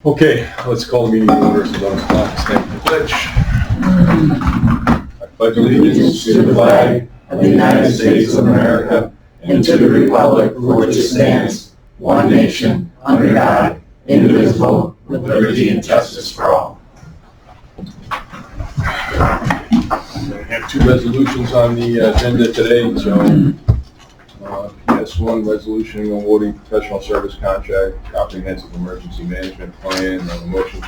Okay, let's call the meeting to order. So don't stand for the pledge. I pledge allegiance to the flag of the United States of America and to the republic for which it stands, one nation, under God, indivisible, with liberty and justice for all. We have two resolutions on the agenda today. So, PS1 resolution awarding professional service contract, comprehensive emergency management plan. Motion.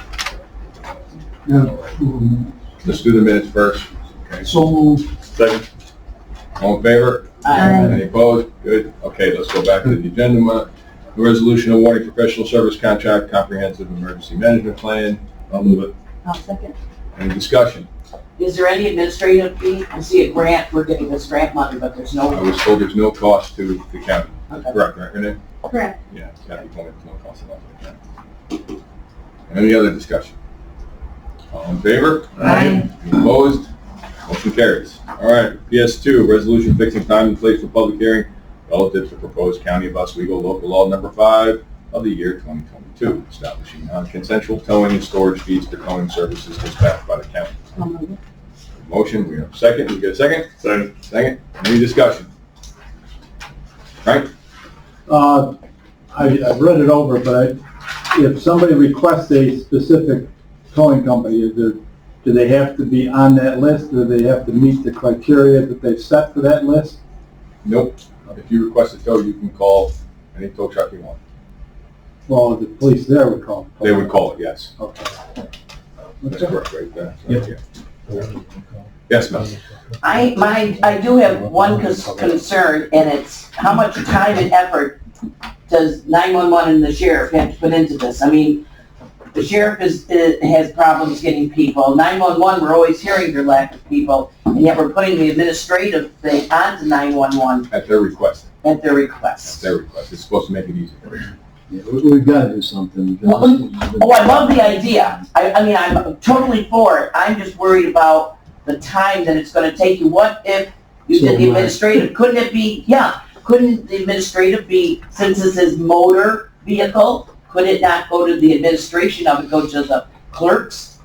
Let's do the minutes first. Okay. So moved. Second. All in favor? Aye. Any opposed? Good. Okay, let's go back to the agenda. The resolution awarding professional service contract, comprehensive emergency management plan. I'll move it. I'll second. Any discussion? Is there any administrative fee? I see a grant, we're getting this grant money, but there's I no. was told there's no cost to the county. Okay. Correct, right, Renee? Correct. Yeah, Kathy told me there's no cost at all to the county. Any other discussion? All in favor? Aye. Any opposed? Motion carries. All right, PS2, resolution fixing time and place for public hearing relative to proposed County of Oswego local law number 5 of the year 2022, establishing non-consensual towing and storage fees for towing services dispatched by the county. Motion, we have a second. We get a second? Second. Second. Any discussion? Right? I've read it over, but if somebody requests a specific towing company, do they have to be on that list, or do they have to meet the criteria that they've set for that list? Nope. If you request a tow, you can call any tow truck you want. Well, the police there would call. They would call it, yes. Okay. That's correct, right there. So, Yep. yeah. Yes, ma'am. I do have one concern, and it's how much time and effort does 911 and the sheriff have to put into this? I mean, the sheriff has problems getting people. 911, we're always hearing their lack of people, and yet we're putting the administrative thing onto 911 At their request. at their request. Their request. It's supposed to make it easy for you. Yeah, we've got to do something. Oh, I love the idea. I mean, I'm totally for it. I'm just worried about the time that it's gonna take you. What if you did the administrative, couldn't the administrative be, since this is motor vehicle, could it not go to the administration of it, go to the clerks?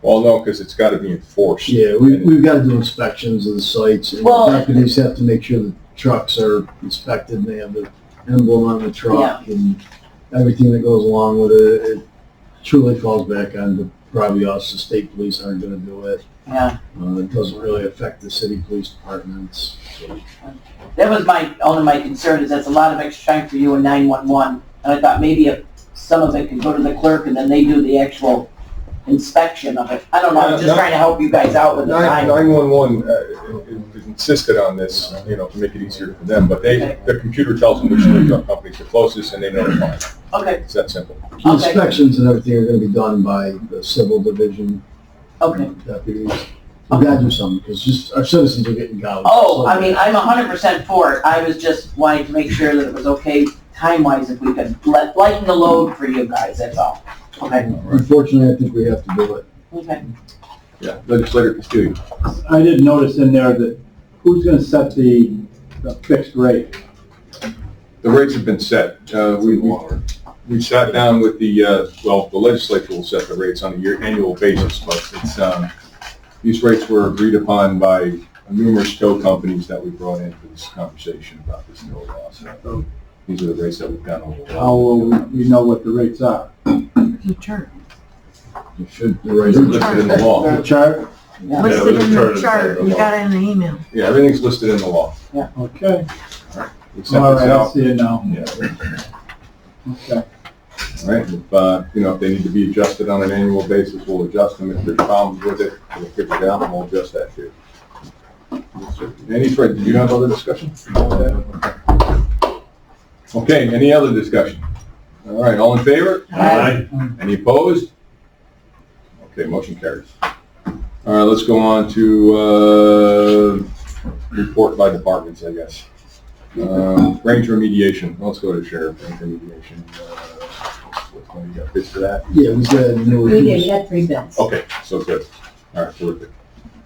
Well, no, because it's got to be enforced. Yeah, we've got to do inspections of the sites, and Well, deputies have to make sure the trucks are inspected, and they have the emblem on the truck, and everything that goes along with it. It truly falls back on probably us, the state police aren't gonna do it. Yeah, It doesn't really affect the city police departments. So. that was only my concern, is that's a lot of extra time for you in 911. And I thought maybe if some of it could go to the clerk and then they do the actual inspection of it. I don't know, I'm just trying to help you guys out with the time. 911 insisted on this, to make it easier for them, but the computer tells them which tow truck company's the closest and they notify them. Okay, It's that simple. The inspections and everything are gonna be done by the civil division okay. deputies. We've got to do something, because just our citizens are getting gouged. Oh, I mean, I'm 100% for it. I was just wanting to make sure that it was okay time-wise, if we could lighten the load for you guys, that's all. Okay, Unfortunately, I think we have to do it. okay. Yeah, legislator Castillo. I did notice in there that who's gonna set the fixed rate? The rates have been set. We sat down with the legislature will set the rates on an annual basis, but it's, these rates were agreed upon by numerous tow companies that we brought in for this conversation about this tow law. So these are the rates that we've done over the How will we know what the rates are? The chart. You should, the right. It's listed in the law. The chart? Yeah. Listed in the chart, you got it in the email. Yeah, everything's listed in the law. Okay. We sent All this right, I out. see it now. Yeah. Okay. All right, if they need to be adjusted on an annual basis, we'll adjust them. If there's problems with it, we'll figure it out and we'll adjust that too. Did you have other discussion? Okay, any other discussion? All right, all in favor? Aye. Any opposed? Okay, motion carries. All right, let's go on to report by departments, I guess. Range remediation. Let's go to sheriff. Range remediation. What's one you got bids for that? Yeah, we got no We reviews. had 3 bids. Okay, so good. All right, terrific.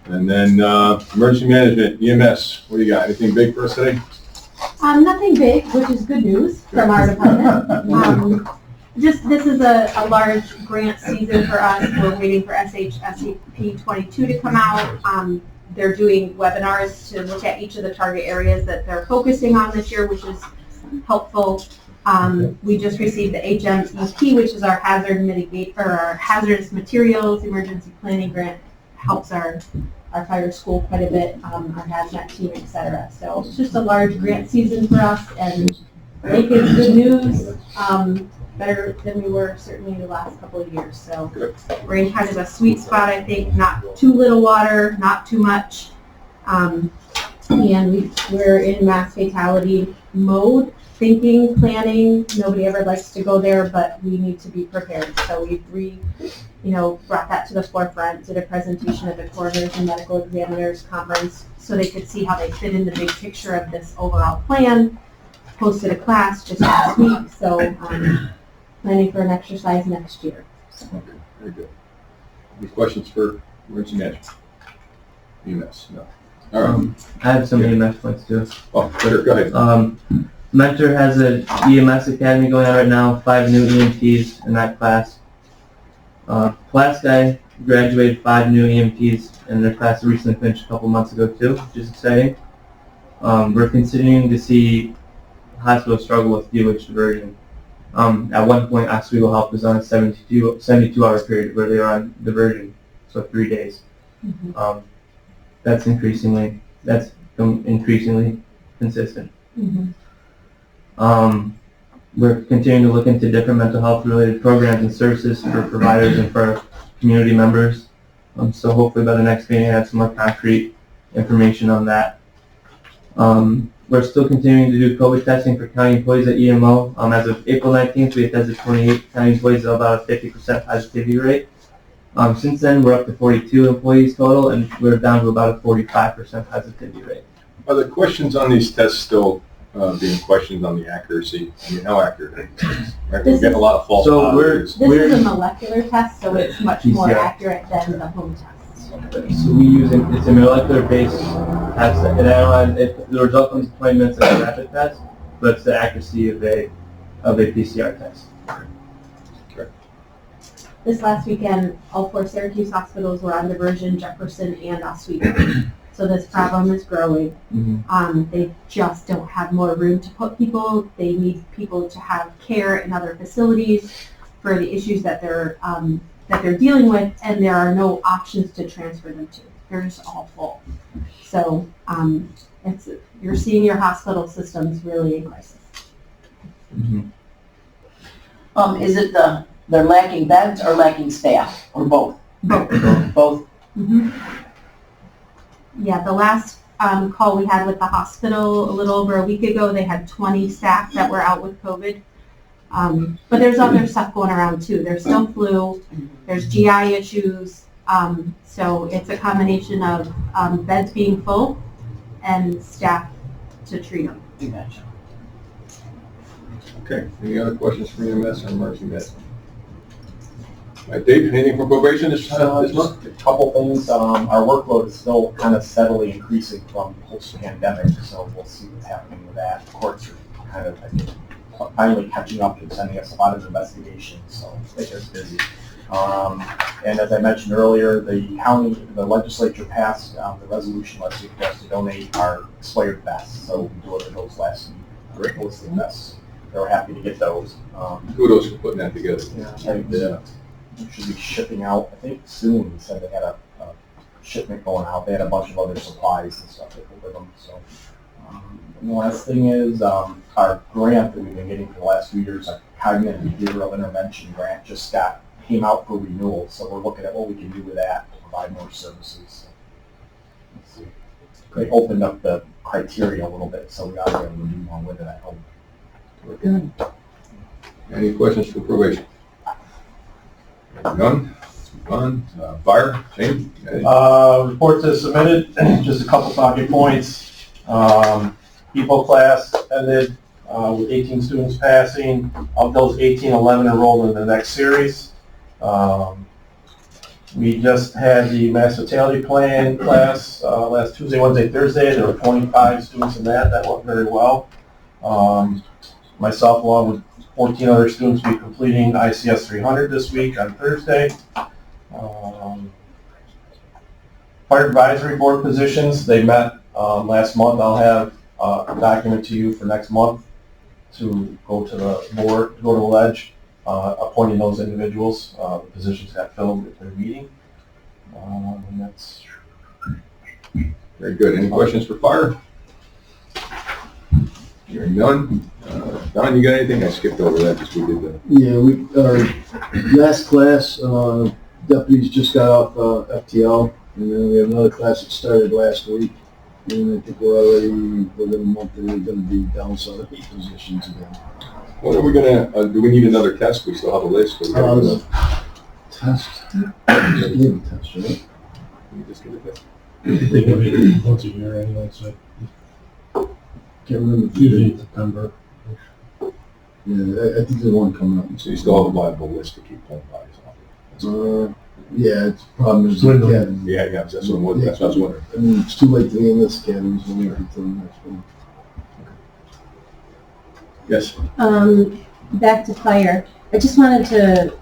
And then emergency management, EMS. What do you got? Anything big for us today? Nothing big, which is good news from our department. Just, this is a large grant season for us. We're waiting for SHSP 22 to come out. They're doing webinars to look at each of the target areas that they're focusing on this year, which is helpful. We just received the HMEP, which is our our hazardous materials emergency planning grant. Helps our fire school quite a bit, our hazmat team, et cetera. So it's just a large grant season for us, and I think it's good news. Better than we were certainly the last couple of years. So we're in kind of a sweet spot, I think. Not too little water, not too much. And we're in mass fatality mode, thinking, planning. Nobody ever likes to go there, but we need to be prepared. So we've brought that to the forefront, did a presentation at the coroners and medical examiners conference so they could see how they fit in the big picture of this overall plan. Hosted a class just last week, so planning for an exercise next year. Okay, very good. Any questions for emergency management? EMS, no. All right. I have some EMS points too. Oh, sure, go ahead. Mentor has an EMS academy going on right now, 5 new EMTs in that class. Class guy graduated 5 new EMTs in their class recently finished a couple months ago too, which is exciting. We're continuing to see hospitals struggle with DOH diversion. At one point, Oswego Health was on a 72-hour period where they were on diversion, so 3 days. Mm-hmm. That's increasingly consistent. Mm-hmm. We're continuing to look into different mental health related programs and services for providers and for community members. So hopefully by the next meeting I have some more concrete information on that. We're still continuing to do COVID testing for county employees at EMO. As of April 19th, we had tested 28 county employees at about a 50% positivity rate. Since then, we're up to 42 employees total, and we're down to about a 45% positivity rate. Are the questions on these tests still being questioned on the accuracy? I mean, how accurate are these tests? Right? We're getting a lot of false positives. This is a molecular test, so it's much more PCR. accurate than the home test. So we use it's a molecular-based test. The result comes 20 minutes of a rapid test, but it's the accuracy of a PCR test. Okay. This last weekend, all 4 Syracuse hospitals were on diversion, Jefferson and Oswego. So this problem is growing. Mm-hmm. They just don't have more room to put people. They need people to have care in other facilities for the issues that they're dealing with, and there are no options to transfer them to. They're just all full. So you're seeing your hospital systems really in crisis. Mm-hmm. Is it they're lacking beds or lacking staff, or both? Both. Both. Mm-hmm. Yeah, the last call we had with the hospital a little over a week ago, they had 20 staff that were out with COVID. But there's other stuff going around too. There's still flu, there's GI issues, so it's a combination of beds being full and staff to treat them. Gotcha. Okay, any other questions for EMS or emergency management? All right, Dave, anything from probation this month? Just a couple things. Our workload is still kind of steadily increasing from post-pandemic, so we'll see what's happening with that. Courts are kind of, I think, finally catching up and sending us a lot of investigations, so it gets busy. And as I mentioned earlier, the legislature passed the resolution for us to donate our expired vests, so we delivered those last week. Great ballistic vests. They were happy to get those. Kudos for putting that together. Yeah. We should be shipping out, I think soon. He said they had a shipment going out. They had a bunch of other supplies and stuff that were with them. So, and the last thing is our grant that we've been getting for the last few years, our cognitive behavioral intervention grant, just came out for renewal. So we're looking at what we can do with that to provide more services. So, let's see. They opened up the criteria a little bit, so we ought to be able to do more with it, I hope. Okay. Any questions for probation? None? None? Fire? Shane? Reports as submitted, just a couple talking points. People class ended with 18 students passing. Of those 18, 11 enrolled in the next series. We just had the mass fatality plan class last Tuesday, Wednesday, Thursday. There were 25 students in that. That went very well. Myself, along with 14 other students will be completing ICS 300 this week on Thursday. Fire Advisory Board positions, they met last month. I'll have a document to you for next month to go to the board, go to the ledge, appointing those individuals. The positions got filled at their meeting. And that's Very good. Any questions for fire? Hearing none. Don, you got anything? I skipped over that because we did the... Yeah, our last class, deputies just got off FTL, and then we have another class that started last week. And I think we're already, within a month, and we're gonna be down some of 8 positions again. When are we gonna, do we need another test? We still have a list. But we gotta do that. Test? Just give a test, right? We just get a test. They give it once a year anyway, so Can't remember. it's usually in September. Yeah, I think there's one coming up. So you still have a viable list to keep pulling bodies off. Yeah, it's problem is the Dwindling. academy. Yeah, that's what I'm wondering. That's what I was wondering. I mean, it's too late to be in this academy, so we'll wait until the next one. Yes. Back to fire. I just wanted to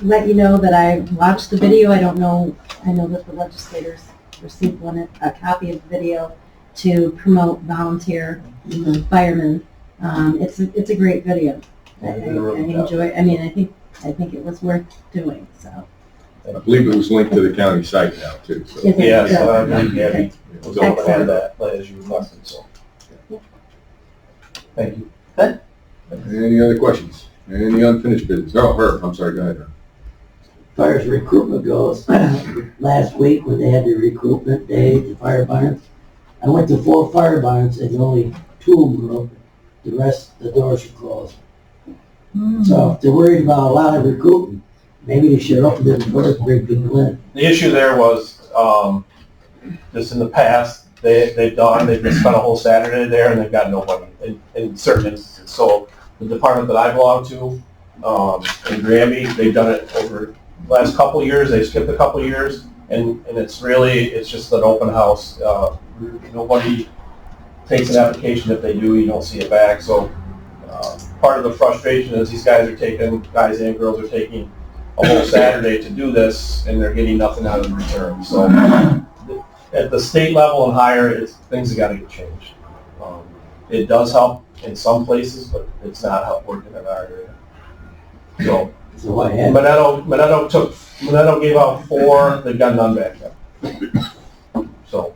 let you know that I watched the video. I know that the legislators received a copy of the video to promote volunteer firemen. It's a great video. I enjoy. I mean, I think it was worth doing. So. I believe it was linked to the county site now too. So. Is it? Yeah, so I Okay. believe Gabby was able to have that as you requested, so. Thank you. Any other questions? Any unfinished business? Oh, Herb, I'm sorry, go ahead, Herb. As far as recruitment goes, last week when they had the recruitment day, the fire barns, I went to 4 fire barns and only 2 of them were open. The rest, the doors were closed. So if they're worried about a lot of recruiting, maybe they should open the doors and bring people in. The issue there was, just in the past, they've just spent a whole Saturday there and they've got nobody in certain instances. So the department that I belong to, in Granby, they've done it over the last couple of years. They skipped a couple of years and it's just an open house. Nobody takes an application. If they do, you don't see it back. So, part of the frustration is these guys and girls are taking a whole Saturday to do this, and they're getting nothing out of the return. So, at the state level and higher, things have got to get changed. It does help in some places, but it's not help working in our area. So, Monetto gave out 4, they've got none back yet. So,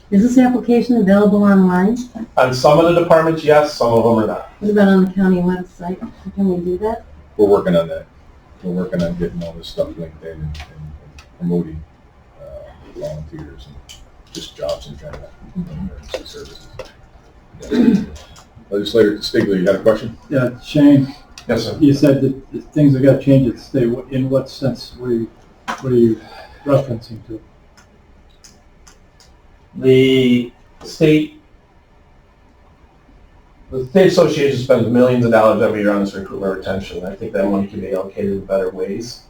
Is this application available online? on some of the departments, yes, some of them are not. What about on the county website? Can we do that? We're working on that. We're working on getting all this stuff linked in and promoting volunteers and just jobs in general, emergency services. Yeah. Legislator Stigler, you got a question? Yeah, Shane, Yes, sir. you said that things have got to change at the state. In what sense? What are you referencing to? The state association spends millions of dollars every year on this recruitment retention. I think that money can be allocated in better ways.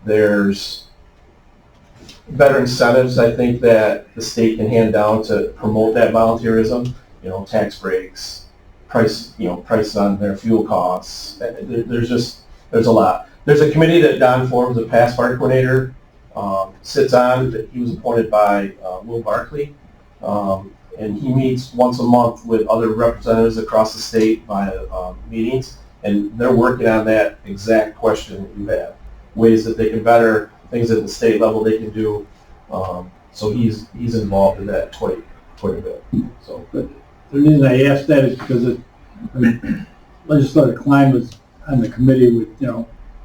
There's better incentives, I think, that the state can hand down to promote that volunteerism. Tax breaks, prices on their fuel costs. There's a lot. There's a committee that Don Forbes, the past fire coordinator, sits on. He was appointed by Will Barkley, and he meets once a month with other representatives across the state via meetings, and they're working on that exact question that you have, ways that they can better, things at the state level they can do. So he's involved in that quite a bit. So, But the reason I asked that is because Legislator Klein was on the committee with,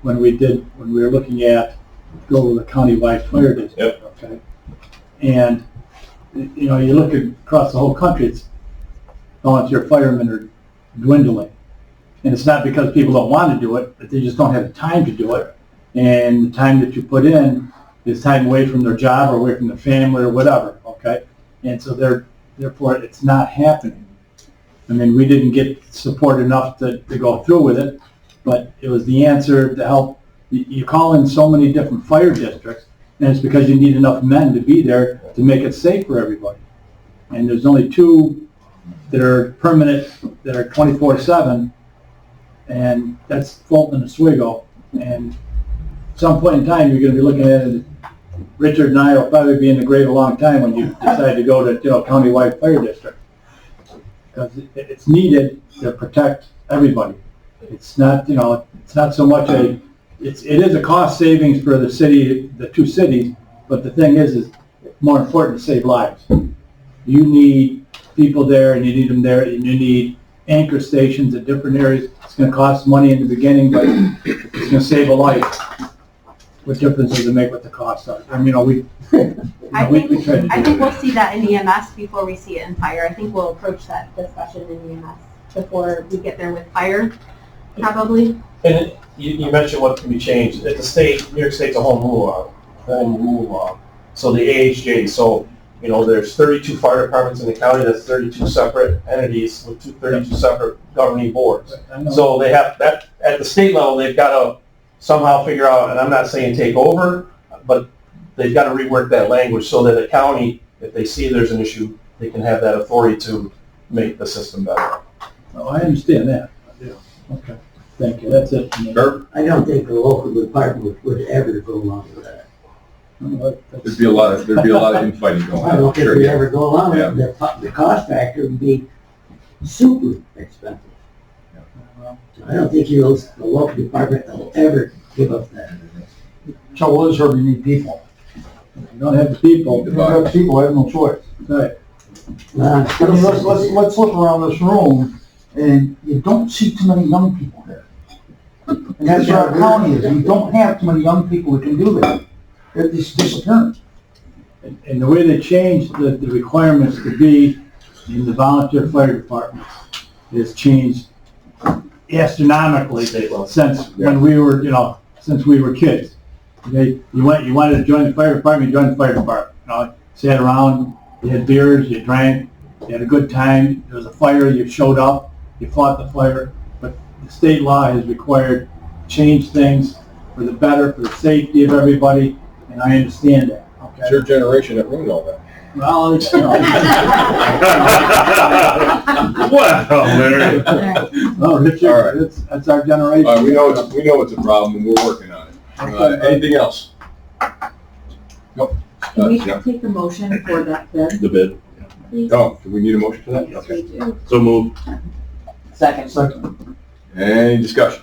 when we were looking at go with a countywide fire district. Yep. Okay. And, you look across the whole country, it's volunteer firemen are dwindling. And it's not because people don't want to do it, but they just don't have the time to do it. And the time that you put in is time away from their job or away from their family or whatever, okay? And so therefore it's not happening. I mean, we didn't get support enough to go through with it, but it was the answer to help. You call in so many different fire districts, and it's because you need enough men to be there to make it safe for everybody. And there's only 2 that are permanent, that are 24/7, and that's Fulton and Oswego. And at some point in time, you're gonna be looking at it, Richard and I will probably be in the grave a long time when you decide to go to, countywide fire district. Because it's needed to protect everybody. It's not, it's not so much it is a cost savings for the city, the two cities, but the thing is more important to save lives. You need people there, and you need them there, and you need anchor stations at different areas. It's gonna cost money in the beginning, but it's gonna save a life. What difference does it make what the cost are? I mean, we I tried to do think we'll see that in EMS before we see it in fire. I think we'll approach that discussion in EMS before we get there with fire, probably. And you mentioned what can be changed. At the state, New York State's a home rule law. So the AHJ, so, there's 32 fire departments in the county, that's 32 separate entities with 32 separate governing boards. So they have, that at the state level, they've got to somehow figure out, and I'm not saying take over, but they've got to rework that language so that the county, if they see there's an issue, they can have that authority to make the system better. Oh, I understand that. I do. Okay, thank you. That's it. Herb? I don't think the local department would ever go along with that. There'd be a lot of infighting going on. I don't think Sure, we'd yeah. ever go along with Yeah. it. The cost factor would be super expensive. I don't think the local department will ever give up that. Trouble is, Herb, you need people. If you don't have the people, If you don't have people, I have no choice. right. I mean, let's look around this room, and you don't see too many young people here. And that's where our county is, you don't have too many young people that can do that. They're just disappearing. And the way they changed the requirements to be in the volunteer fire departments has changed astronomically since when we were, since we were kids. Okay, you wanted to join the fire department, you joined the fire department. Sat around, you had beers, you drank, you had a good time. There was a fire, you showed up, you fought the fire. But the state law has required change things for the better, for the safety of everybody, and I understand that. Okay. It's your generation that ruined all that. Well, it's, Well, Larry. no, Richard, All right. that's our generation. All right, we know it's a problem, and we're working on it. Anything else? Nope. Can we Yeah. take the motion for that bid, The bid. please? Oh, do we need a motion for that? Yes, Okay. we do. So moved. Second. Any discussion?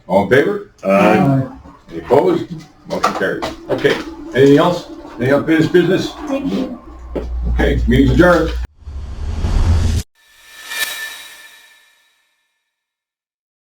All in favor? Uh, Any opposed? Motion carries. Okay, anything else? Any unfinished business? Thank you. Okay, meeting's adjourned.